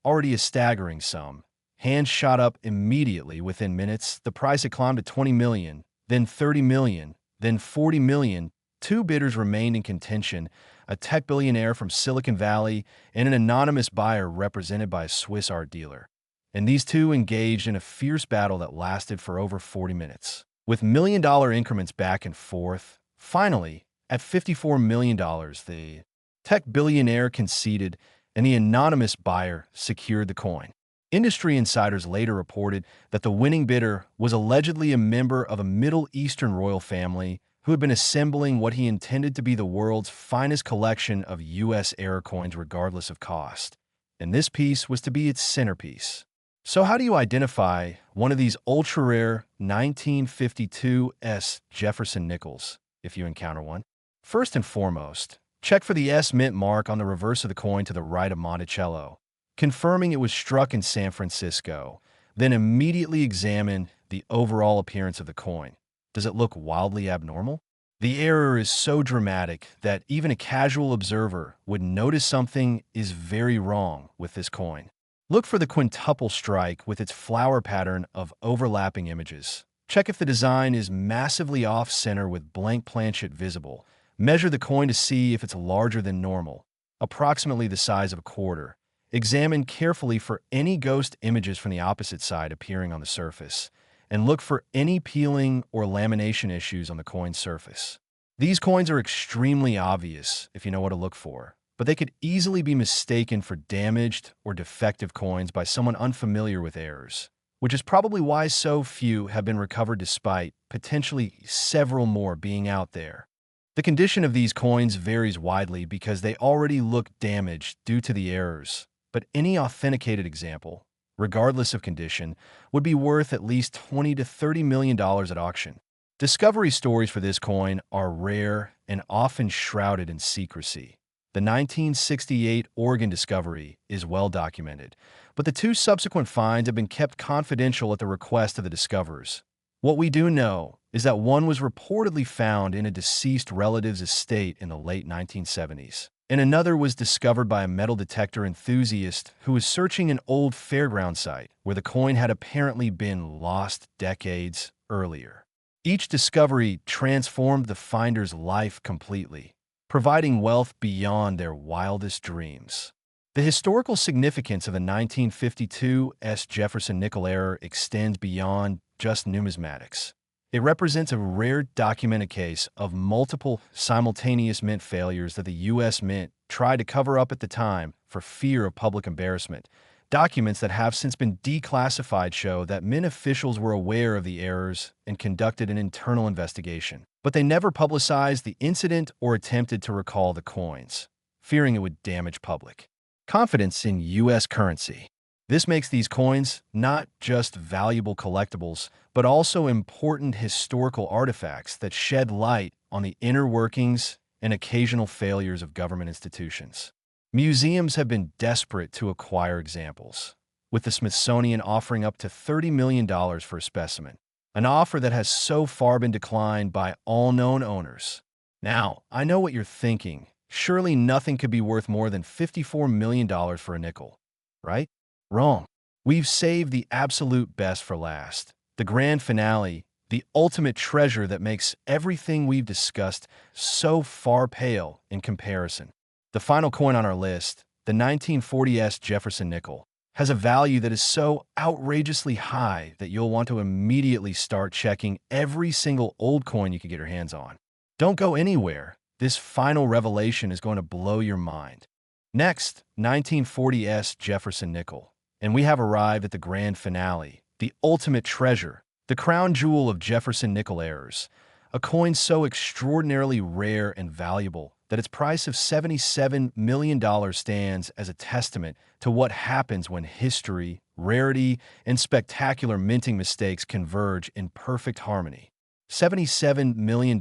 already a staggering sum, hands shot up immediately within minutes. The price had climbed to $20 million, then $30 million, then $40 million. 2 bidders remained in contention, a tech billionaire from Silicon Valley and an anonymous buyer represented by a Swiss art dealer. And these 2 engaged in a fierce battle that lasted for over 40 minutes. With million-dollar increments back and forth, finally, at $54 million, the tech billionaire conceded and the anonymous buyer secured the coin. Industry insiders later reported that the winning bidder was allegedly a member of a Middle Eastern royal family who had been assembling what he intended to be the world's finest collection of U.S. error coins regardless of cost. And this piece was to be its centerpiece. So how do you identify one of these ultra-rare 1952 S Jefferson Nickels if you encounter one? First and foremost, check for the S mint mark on the reverse of the coin to the right of Monticello, confirming it was struck in San Francisco. Then immediately examine the overall appearance of the coin. Does it look wildly abnormal? The error is so dramatic that even a casual observer would notice something is very wrong with this coin. Look for the quintuple strike with its flower pattern of overlapping images. Check if the design is massively off-center with blank planchet visible. Measure the coin to see if it's larger than normal, approximately the size of a quarter. Examine carefully for any ghost images from the opposite side appearing on the surface, and look for any peeling or lamination issues on the coin's surface. These coins are extremely obvious if you know what to look for, but they could easily be mistaken for damaged or defective coins by someone unfamiliar with errors. which is probably why so few have been recovered despite potentially several more being out there. The condition of these coins varies widely because they already look damaged due to the errors, but any authenticated example, regardless of condition, would be worth at least $20 to $30 million at auction. Discovery stories for this coin are rare and often shrouded in secrecy. The 1968 Oregon discovery is well documented, but the two subsequent finds have been kept confidential at the request of the discoverers. What we do know is that one was reportedly found in a deceased relative's estate in the late 1970s, and another was discovered by a metal detector enthusiast who was searching an old fairground site where the coin had apparently been lost decades earlier. Each discovery transformed the finder's life completely, providing wealth beyond their wildest dreams. The historical significance of the 1952 S Jefferson Nickel error extends beyond just numismatics. It represents a rare documented case of multiple simultaneous mint failures that the U.S. Mint tried to cover up at the time for fear of public embarrassment. Documents that have since been declassified show that Mint officials were aware of the errors and conducted an internal investigation, but they never publicized the incident or attempted to recall the coins, fearing it would damage public confidence in U.S. currency. This makes these coins not just valuable collectibles, but also important historical artifacts that shed light on the inner workings and occasional failures of government institutions. Museums have been desperate to acquire examples, with the Smithsonian offering up to $30 million for a specimen, an offer that has so far been declined by all known owners. Now, I know what you're thinking. Surely nothing could be worth more than $54 million for a nickel, right? Wrong. We've saved the absolute best for last, the grand finale, the ultimate treasure that makes everything we've discussed so far pale in comparison. The final coin on our list, the 1940 S Jefferson Nickel, has a value that is so outrageously high that you'll want to immediately start checking every single old coin you can get your hands on. Don't go anywhere. This final revelation is going to blow your mind. Next, 1940 S Jefferson Nickel. And we have arrived at the grand finale, the ultimate treasure, the crown jewel of Jefferson Nickel errors, a coin so extraordinarily rare and valuable that its price of $77 million stands as a testament to what happens when history, rarity, and spectacular minting mistakes converge in perfect harmony. $77 million.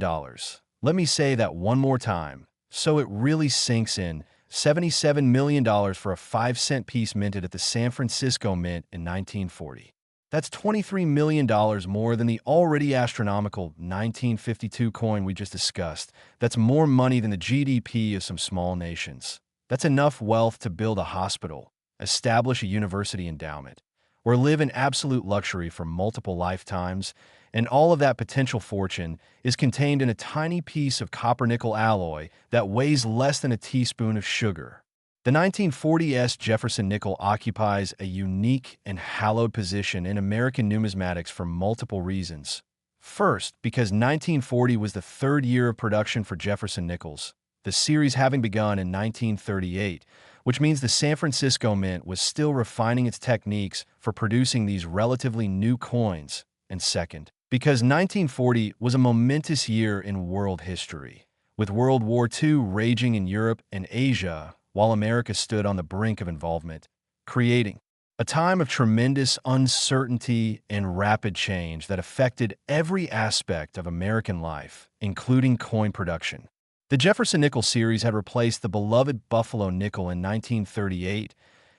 Let me say that one more time, so it really sinks in. $77 million for a 5-cent piece minted at the San Francisco Mint in 1940. That's $23 million more than the already astronomical 1952 coin we just discussed. That's more money than the GDP of some small nations. That's enough wealth to build a hospital, establish a university endowment, or live in absolute luxury for multiple lifetimes, and all of that potential fortune is contained in a tiny piece of copper-nickel alloy that weighs less than a teaspoon of sugar. The 1940 S Jefferson Nickel occupies a unique and hallowed position in American numismatics for multiple reasons. First, because 1940 was the third year of production for Jefferson Nickels, the series having begun in 1938, which means the San Francisco Mint was still refining its techniques for producing these relatively new coins. And second, because 1940 was a momentous year in world history, with World War II raging in Europe and Asia, while America stood on the brink of involvement, creating a time of tremendous uncertainty and rapid change that affected every aspect of American life, including coin production. The Jefferson Nickel series had replaced the beloved Buffalo nickel in 1938,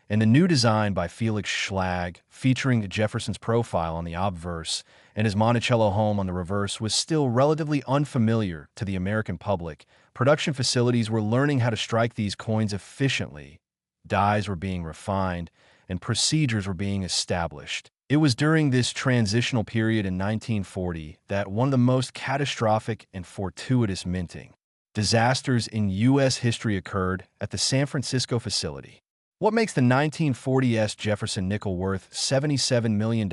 and the new design by Felix Schlag, featuring Jefferson's profile on the obverse and his Monticello home on the reverse, was still relatively unfamiliar to the American public. Production facilities were learning how to strike these coins efficiently. Dies were being refined, and procedures were being established. It was during this transitional period in 1940 that one of the most catastrophic and fortuitous minting disasters in U.S. history occurred at the San Francisco facility. What makes the 1940 S Jefferson Nickel worth $77 million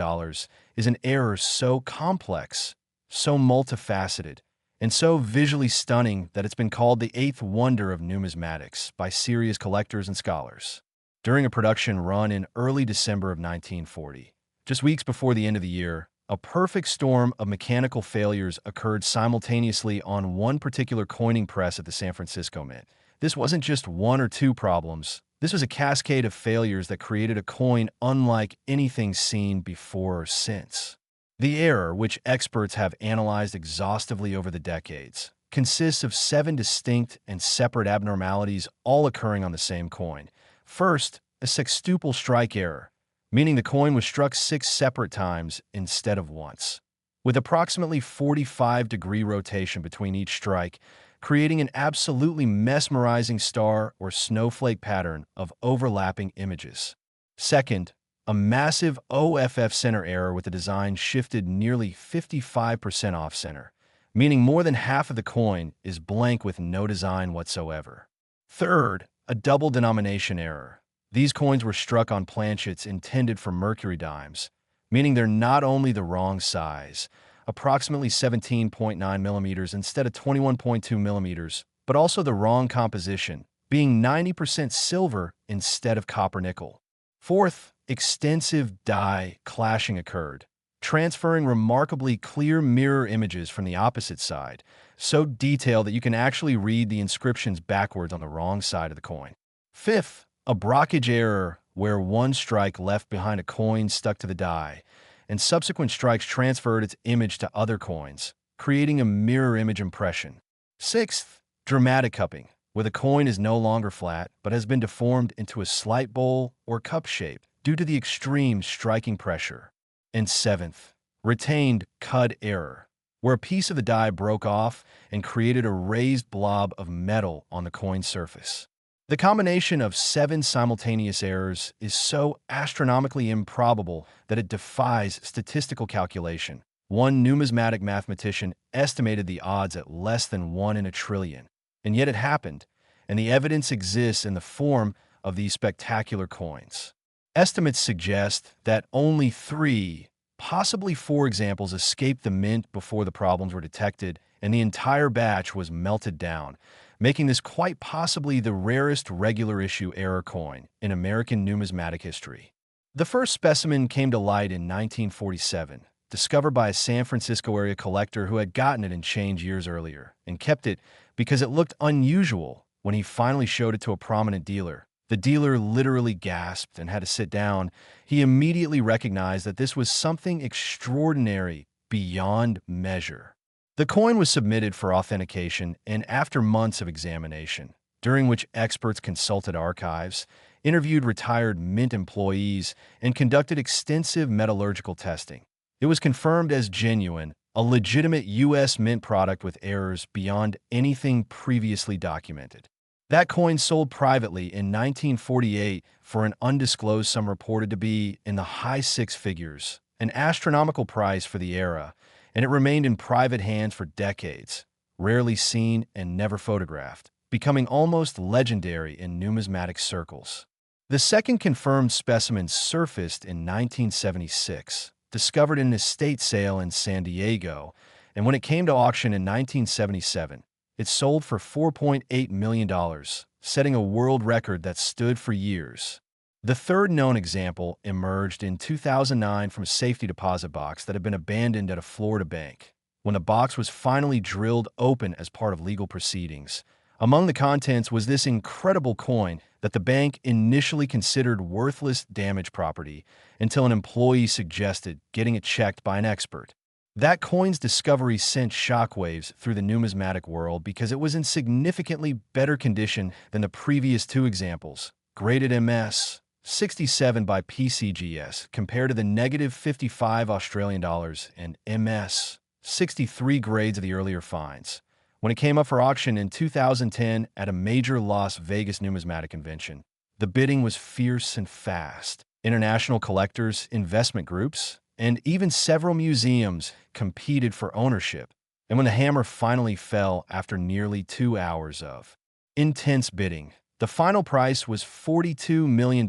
is an error so complex, so multifaceted, and so visually stunning that it's been called the eighth wonder of numismatics by serious collectors and scholars. During a production run in early December of 1940, Just weeks before the end of the year, a perfect storm of mechanical failures occurred simultaneously on one particular coining press at the San Francisco Mint. This wasn't just one or two problems. This was a cascade of failures that created a coin unlike anything seen before or since. The error, which experts have analyzed exhaustively over the decades, consists of 7 distinct and separate abnormalities all occurring on the same coin. First, a sextuple strike error, meaning the coin was struck 6 separate times instead of once, with approximately 45-degree rotation between each strike, creating an absolutely mesmerizing star or snowflake pattern of overlapping images. Second, a massive OFF center error with the design shifted nearly 55% off-center, meaning more than half of the coin is blank with no design whatsoever. Third, a double denomination error. These coins were struck on planchets intended for mercury dimes, meaning they're not only the wrong size, approximately 17.9 millimeters instead of 21.2 millimeters, but also the wrong composition, being 90% silver instead of copper nickel. Fourth, extensive die clashing occurred, transferring remarkably clear mirror images from the opposite side, so detailed that you can actually read the inscriptions backwards on the wrong side of the coin. Fifth, a brockage error where one strike left behind a coin stuck to the die, and subsequent strikes transferred its image to other coins, creating a mirror image impression. Sixth, dramatic cupping, where the coin is no longer flat but has been deformed into a slight bowl or cup shape due to the extreme striking pressure. And seventh, retained cud error, where a piece of the die broke off and created a raised blob of metal on the coin surface. The combination of 7 simultaneous errors is so astronomically improbable that it defies statistical calculation. One numismatic mathematician estimated the odds at less than 1 in a trillion. And yet it happened, and the evidence exists in the form of these spectacular coins. Estimates suggest that only 3, possibly 4 examples escaped the mint before the problems were detected, and the entire batch was melted down, making this quite possibly the rarest regular issue error coin in American numismatic history. The first specimen came to light in 1947, discovered by a San Francisco area collector who had gotten it in change years earlier and kept it because it looked unusual. When he finally showed it to a prominent dealer, the dealer literally gasped and had to sit down. He immediately recognized that this was something extraordinary beyond measure. The coin was submitted for authentication, and after months of examination, during which experts consulted archives, interviewed retired mint employees, and conducted extensive metallurgical testing, it was confirmed as genuine, a legitimate U.S. mint product with errors beyond anything previously documented. That coin sold privately in 1948 for an undisclosed sum reported to be in the high 6 figures, an astronomical price for the era, and it remained in private hands for decades, rarely seen and never photographed, becoming almost legendary in numismatic circles. The second confirmed specimen surfaced in 1976, discovered in an estate sale in San Diego, and when it came to auction in 1977, it sold for $4.8 million, setting a world record that stood for years. The third known example emerged in 2009 from a safety deposit box that had been abandoned at a Florida bank. When the box was finally drilled open as part of legal proceedings, among the contents was this incredible coin that the bank initially considered worthless damaged property until an employee suggested getting it checked by an expert. That coin's discovery sent shockwaves through the numismatic world because it was in significantly better condition than the previous 2 examples, graded MS 67 by PCGS compared to the negative 55 Australian dollars and MS 63 grades of the earlier finds. When it came up for auction in 2010 at a major Las Vegas numismatic convention, the bidding was fierce and fast. International collectors, investment groups, and even several museums competed for ownership. And when the hammer finally fell after nearly 2 hours of intense bidding, the final price was $42 million,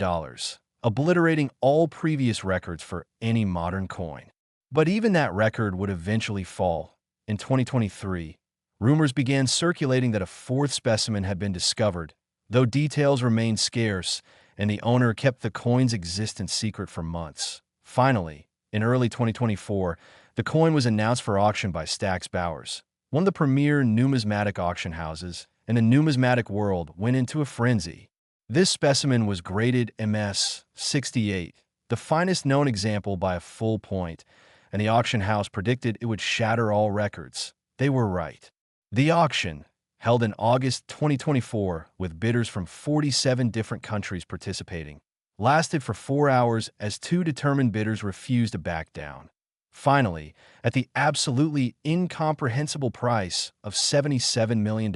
obliterating all previous records for any modern coin. But even that record would eventually fall. In 2023, rumors began circulating that a 4th specimen had been discovered, though details remained scarce and the owner kept the coin's existence secret for months. Finally, In early 2024, the coin was announced for auction by Stack's Bowers. One of the premier numismatic auction houses, and the numismatic world went into a frenzy. This specimen was graded MS 68, the finest known example by a full point, and the auction house predicted it would shatter all records. They were right. The auction, held in August 2024 with bidders from 47 different countries participating, lasted for 4 hours as 2 determined bidders refused to back down. Finally, at the absolutely incomprehensible price of $77 million,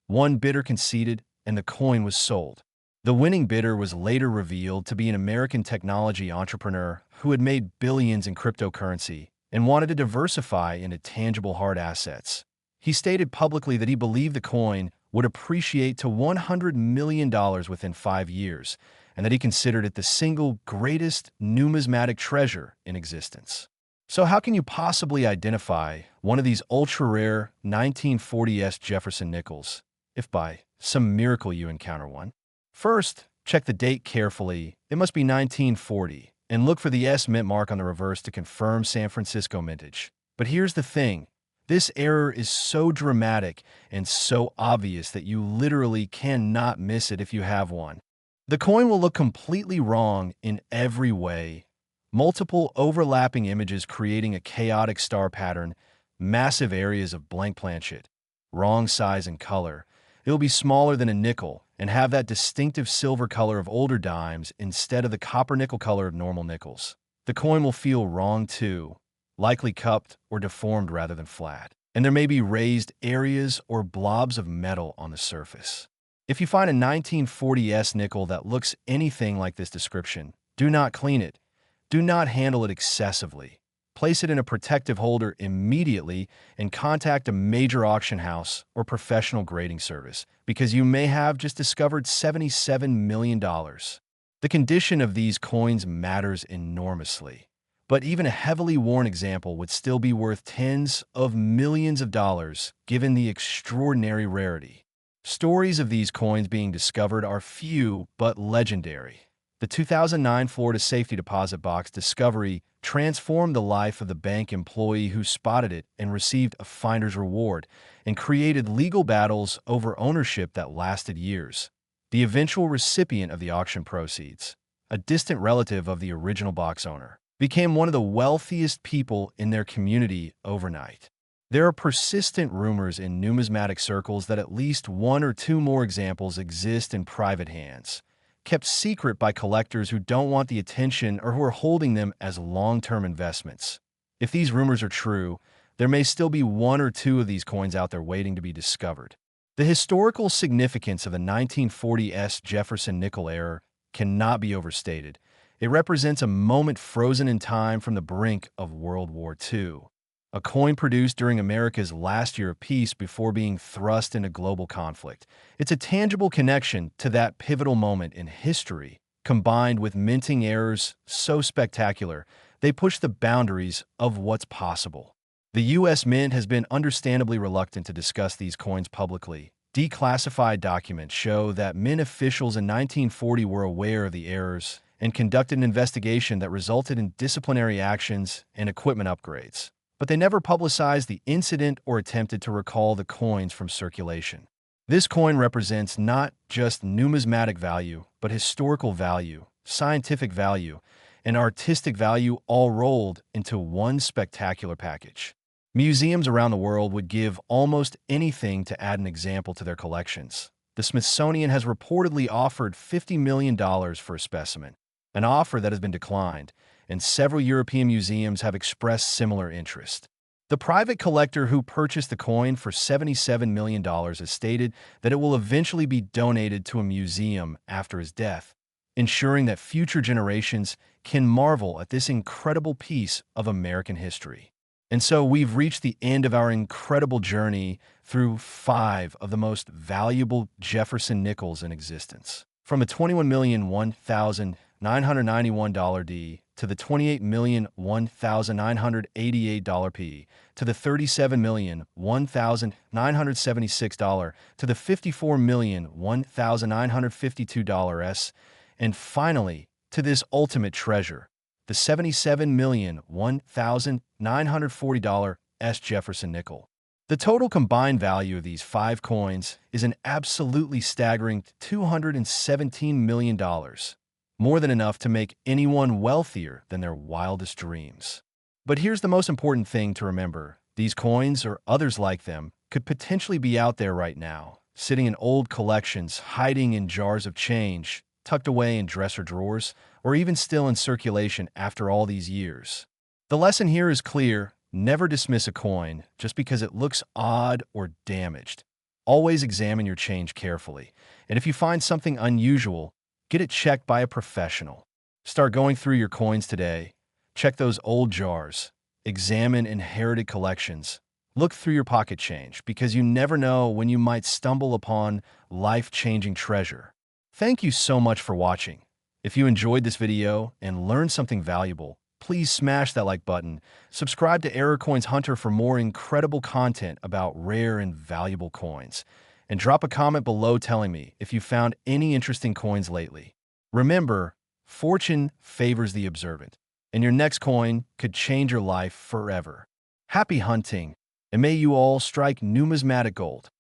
one bidder conceded and the coin was sold. The winning bidder was later revealed to be an American technology entrepreneur who had made billions in cryptocurrency and wanted to diversify into tangible hard assets. He stated publicly that he believed the coin would appreciate to $100 million within 5 years, and that he considered it the single greatest numismatic treasure in existence. So how can you possibly identify one of these ultra-rare 1940 S Jefferson Nickels, if by some miracle you encounter one? First, check the date carefully. It must be 1940, and look for the S mint mark on the reverse to confirm San Francisco mintage. But here's the thing. This error is so dramatic and so obvious that you literally cannot miss it if you have one. The coin will look completely wrong in every way. Multiple overlapping images creating a chaotic star pattern, massive areas of blank planchet, wrong size and color. It will be smaller than a nickel and have that distinctive silver color of older dimes instead of the copper nickel color of normal nickels. The coin will feel wrong too, likely cupped or deformed rather than flat, and there may be raised areas or blobs of metal on the surface. If you find a 1940 S nickel that looks anything like this description, do not clean it. Do not handle it excessively. Place it in a protective holder immediately and contact a major auction house or professional grading service because you may have just discovered $77 million. The condition of these coins matters enormously, but even a heavily worn example would still be worth tens of millions of dollars given the extraordinary rarity. Stories of these coins being discovered are few but legendary. The 2009 Florida Safety Deposit Box discovery transformed the life of the bank employee who spotted it and received a finder's reward, and created legal battles over ownership that lasted years. The eventual recipient of the auction proceeds, a distant relative of the original box owner, became one of the wealthiest people in their community overnight. There are persistent rumors in numismatic circles that at least 1 or 2 more examples exist in private hands, kept secret by collectors who don't want the attention or who are holding them as long-term investments. If these rumors are true, there may still be 1 or 2 of these coins out there waiting to be discovered. The historical significance of the 1940 S Jefferson Nickel error cannot be overstated. It represents a moment frozen in time from the brink of World War II. A coin produced during America's last year of peace before being thrust into global conflict. It's a tangible connection to that pivotal moment in history, combined with minting errors so spectacular, they push the boundaries of what's possible. The U.S. Mint has been understandably reluctant to discuss these coins publicly. Declassified documents show that Mint officials in 1940 were aware of the errors and conducted an investigation that resulted in disciplinary actions and equipment upgrades. But they never publicized the incident or attempted to recall the coins from circulation. This coin represents not just numismatic value, but historical value, scientific value, and artistic value all rolled into one spectacular package. Museums around the world would give almost anything to add an example to their collections. The Smithsonian has reportedly offered $50 million for a specimen, an offer that has been declined, and several European museums have expressed similar interest. The private collector who purchased the coin for $77 million has stated that it will eventually be donated to a museum after his death, ensuring that future generations can marvel at this incredible piece of American history. And so we've reached the end of our incredible journey through 5 of the most valuable Jefferson Nickels in existence. From a $21,001,991 D to the $28,001,988 P, to the $37,001,976 to the $54,001,952 S, and finally to this ultimate treasure, the $77,001,940 S Jefferson Nickel. The total combined value of these 5 coins is an absolutely staggering $217 million, more than enough to make anyone wealthier than their wildest dreams. But here's the most important thing to remember. These coins, or others like them, could potentially be out there right now, sitting in old collections, hiding in jars of change, tucked away in dresser drawers, or even still in circulation after all these years. The lesson here is clear. Never dismiss a coin just because it looks odd or damaged. Always examine your change carefully, and if you find something unusual, get it checked by a professional. Start going through your coins today. Check those old jars. Examine inherited collections. Look through your pocket change, because you never know when you might stumble upon life-changing treasure. Thank you so much for watching. If you enjoyed this video and learned something valuable, please smash that like button, subscribe to Error Coins Hunter for more incredible content about rare and valuable coins, and drop a comment below telling me if you found any interesting coins lately. Remember, fortune favors the observant, and your next coin could change your life forever. Happy hunting, and may you all strike numismatic gold.